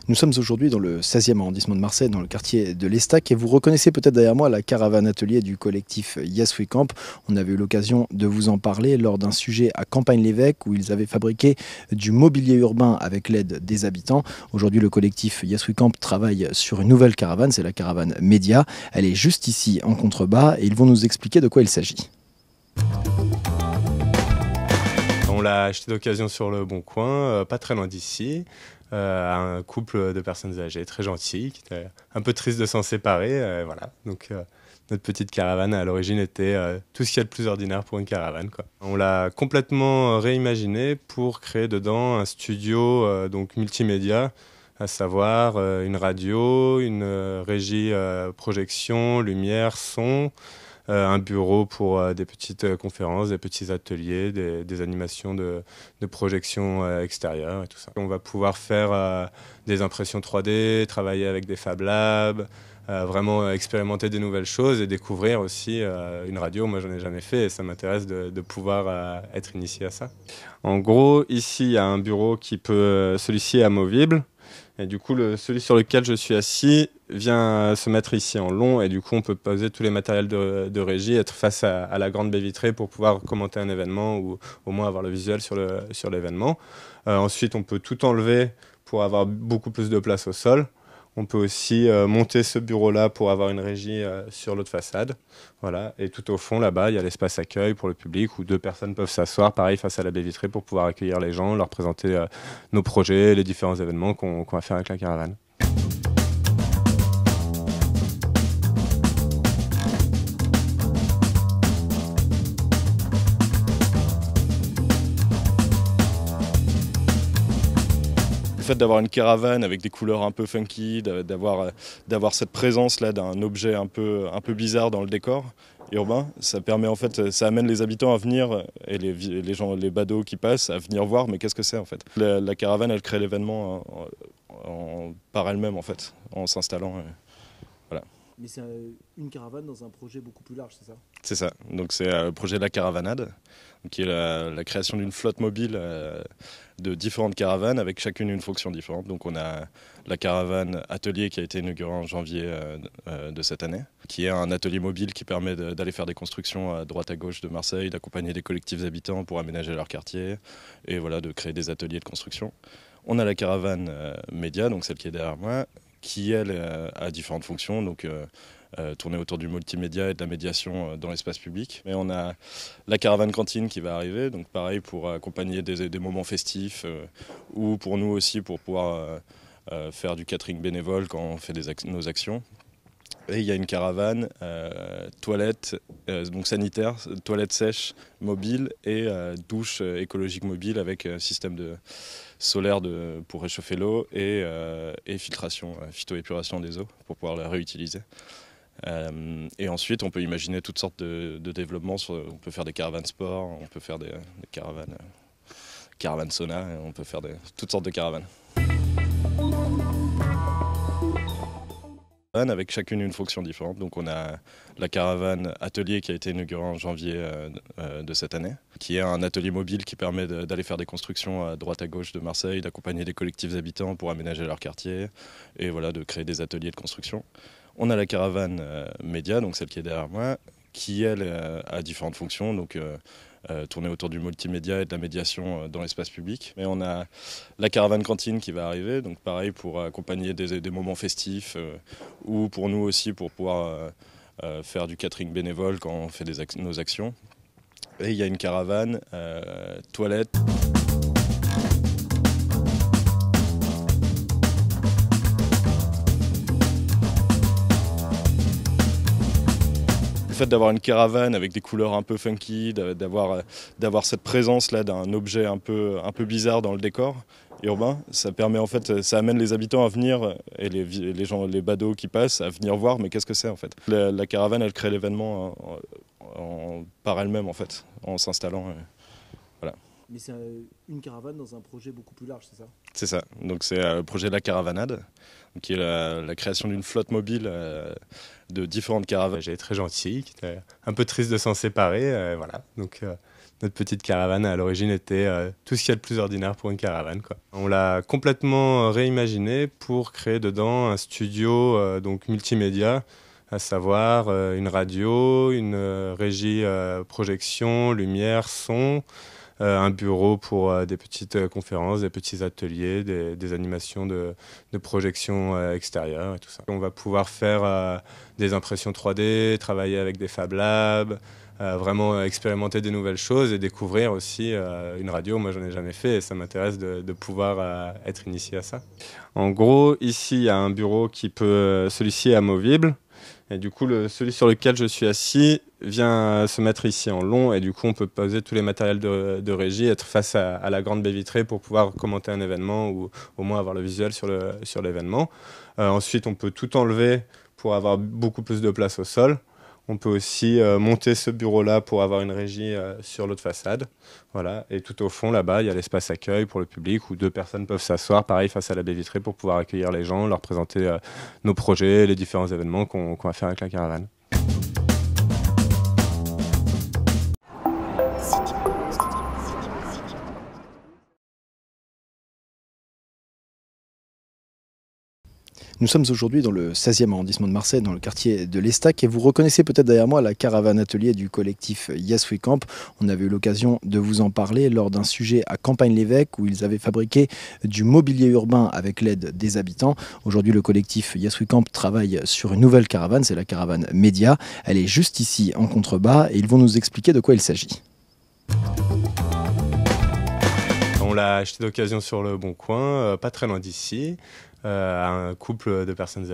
Nous sommes aujourd'hui dans le 16e arrondissement de Marseille, dans le quartier de l'Estac, et vous reconnaissez peut-être derrière moi la caravane atelier du collectif Yes We Camp. On avait eu l'occasion de vous en parler lors d'un sujet à Campagne-l'Évêque où ils avaient fabriqué du mobilier urbain avec l'aide des habitants. Aujourd'hui, le collectif Yes We Camp travaille sur une nouvelle caravane, c'est la caravane Média. Elle est juste ici en contrebas et ils vont nous expliquer de quoi il s'agit. On l'a acheté d'occasion sur le Bon Coin, pas très loin d'ici, à un couple de personnes âgées très gentilles, qui étaient un peu tristes de s'en séparer. Voilà. Donc notre petite caravane à l'origine était tout ce qu'il y a de plus ordinaire pour une caravane, quoi. On l'a complètement réimaginé pour créer dedans un studio donc multimédia, à savoir une radio, une régie projection, lumière, son. Un bureau pour des petites conférences, des petits ateliers, des animations de projection extérieure et tout ça. On va pouvoir faire des impressions 3D, travailler avec des Fab Labs, vraiment expérimenter des nouvelles choses et découvrir aussi une radio. Moi, j'en ai jamais fait et ça m'intéresse de pouvoir être initié à ça. En gros, ici, il y a un bureau qui peut, celui-ci est amovible. Et du coup, celui sur lequel je suis assis vient se mettre ici en long et du coup, on peut poser tous les matériels de régie, être face à la grande baie vitrée pour pouvoir commenter un événement ou au moins avoir le visuel sur l'événement. Ensuite, on peut tout enlever pour avoir beaucoup plus de place au sol. On peut aussi monter ce bureau-là pour avoir une régie sur l'autre façade. Voilà. Et tout au fond, là-bas, il y a l'espace accueil pour le public où deux personnes peuvent s'asseoir, pareil, face à la baie vitrée pour pouvoir accueillir les gens, leur présenter nos projets, les différents événements qu'on va faire avec la caravane. Le fait d'avoir une caravane avec des couleurs un peu funky, d'avoir cette présence là d'un objet un peu bizarre dans le décor urbain, ça permet en fait, ça amène les habitants à venir et les gens, les badauds qui passent à venir voir, mais qu'est-ce que c'est en fait. La caravane, elle crée l'événement par elle-même en fait, en s'installant. Voilà. Mais c'est une caravane dans un projet beaucoup plus large, c'est ça? C'est ça, donc c'est le projet de la Caravanade, qui est la création d'une flotte mobile de différentes caravanes avec chacune une fonction différente. Donc on a la caravane atelier qui a été inaugurée en janvier de cette année, qui est un atelier mobile qui permet d'aller faire des constructions à droite à gauche de Marseille, d'accompagner des collectifs habitants pour aménager leur quartier et voilà, de créer des ateliers de construction. On a la caravane média, donc celle qui est derrière moi, qui elle a différentes fonctions, donc tourner autour du multimédia et de la médiation dans l'espace public. Et on a la caravane cantine qui va arriver, donc pareil pour accompagner des moments festifs ou pour nous aussi pour pouvoir faire du catering bénévole quand on fait nos actions. Et il y a une caravane toilette donc sanitaire, toilette sèche mobile et douche écologique mobile avec système solaire pour réchauffer l'eau et filtration, phytoépuration des eaux pour pouvoir la réutiliser. Et ensuite, on peut imaginer toutes sortes de développements. On peut faire des caravanes sport, on peut faire des caravanes sauna, on peut faire toutes sortes de caravanes. Avec chacune une fonction différente. Donc on a la caravane atelier qui a été inaugurée en janvier de cette année, qui est un atelier mobile qui permet d'aller faire des constructions à droite à gauche de Marseille, d'accompagner des collectifs habitants pour aménager leur quartier et voilà, de créer des ateliers de construction. On a la caravane média, donc celle qui est derrière moi, qui elle a différentes fonctions. Donc tourner autour du multimédia et de la médiation dans l'espace public. Et on a la caravane cantine qui va arriver, donc pareil pour accompagner des moments festifs ou pour nous aussi pour pouvoir faire du catering bénévole quand on fait nos actions. Et il y a une caravane toilette. Le fait d'avoir une caravane avec des couleurs un peu funky, d'avoir cette présence là d'un objet un peu bizarre dans le décor urbain, ça permet en fait, ça amène les habitants à venir et les gens, les badauds qui passent à venir voir, mais qu'est-ce que c'est en fait. La caravane, elle crée l'événement par elle-même en fait, en s'installant. Voilà. Mais c'est une caravane dans un projet beaucoup plus large, c'est ça? C'est ça. Donc c'est le projet de la Caravanade, qui est la création d'une flotte mobile de différentes caravanes. J'ai très gentil, qui était un peu triste de s'en séparer, voilà. Donc notre petite caravane à l'origine était tout ce qu'il y a de plus ordinaire pour une caravane, quoi. On l'a complètement réimaginé pour créer dedans un studio donc multimédia, à savoir une radio, une régie projection, lumière, son, un bureau pour des petites conférences, des petits ateliers, des animations de projection extérieure et tout ça. On va pouvoir faire des impressions 3D, travailler avec des Fab Labs, vraiment expérimenter des nouvelles choses et découvrir aussi une radio. Moi, j'en ai jamais fait et ça m'intéresse de pouvoir être initié à ça. En gros, ici, il y a un bureau qui peut, celui-ci est amovible. Et du coup, celui sur lequel je suis assis vient se mettre ici en long et du coup, on peut poser tous les matériels de régie, être face à la grande baie vitrée pour pouvoir commenter un événement ou au moins avoir le visuel sur l'événement. Ensuite, on peut tout enlever pour avoir beaucoup plus de place au sol. On peut aussi monter ce bureau-là pour avoir une régie sur l'autre façade. Voilà. Et tout au fond, là-bas, il y a l'espace accueil pour le public où 2 personnes peuvent s'asseoir, pareil, face à la baie vitrée pour pouvoir accueillir les gens, leur présenter nos projets, les différents événements qu'on va faire avec la caravane. Nous sommes aujourd'hui dans le 16e arrondissement de Marseille, dans le quartier de l'Estac, et vous reconnaissez peut-être derrière moi la caravane atelier du collectif Yes We Camp. On avait eu l'occasion de vous en parler lors d'un sujet à Campagne-l'Évêque où ils avaient fabriqué du mobilier urbain avec l'aide des habitants. Aujourd'hui, le collectif Yes We Camp travaille sur une nouvelle caravane, c'est la caravane Média. Elle est juste ici en contrebas et ils vont nous expliquer de quoi il s'agit. On l'a acheté d'occasion sur le Bon Coin, pas très loin d'ici, à un couple de personnes âgées.